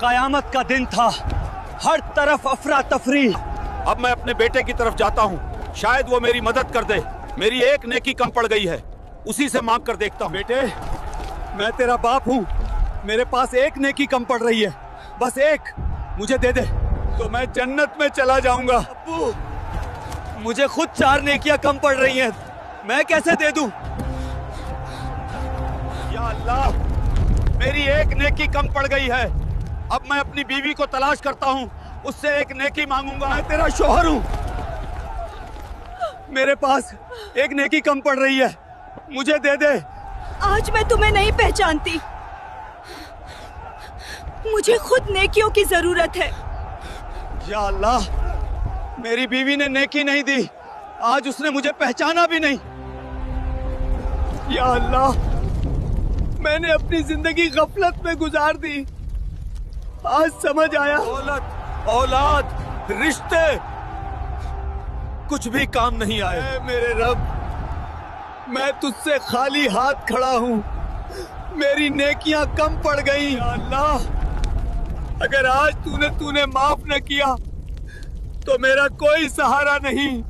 कयामत का दिन था, हर तरफ अफरा तफरी। अब मैं अपने बेटे की तरफ जाता हूँ, शायद वो मेरी मदद कर दे। मेरी एक नेकी कम पड़ गई है, उसी से मांग कर देखता हूँ। बेटे, मैं तेरा बाप हूँ, मेरे पास एक नेकी कम पड़ रही है, बस एक, मुझे दे दे तो मैं जन्नत में चला जाऊंगा। अब्बू, मुझे खुद 4 नेकियां कम पड़ रही हैं, मैं कैसे दे दूं? या अल्लाह, मेरी एक नेकी कम पड़ गई है। अब मैं अपनी बीवी को तलाश करता हूँ, उससे एक नेकी मांगूंगा। मैं तेरा शौहर हूँ, मेरे पास एक नेकी कम पड़ रही है, मुझे दे दे। आज मैं तुम्हें नहीं पहचानती, मुझे खुद नेकियों की जरूरत है। या अल्लाह, मेरी बीवी ने नेकी नहीं दी, आज उसने मुझे पहचाना भी नहीं। या अल्लाह, मैंने अपनी जिंदगी गफलत में गुजार दी, आज समझ आया। दौलत, औलाद, रिश्ते कुछ भी काम नहीं आए। ऐ मेरे रब, मैं तुझसे खाली हाथ खड़ा हूँ, मेरी नेकियां कम पड़ गई। या अल्लाह, अगर आज तूने माफ न किया तो मेरा कोई सहारा नहीं।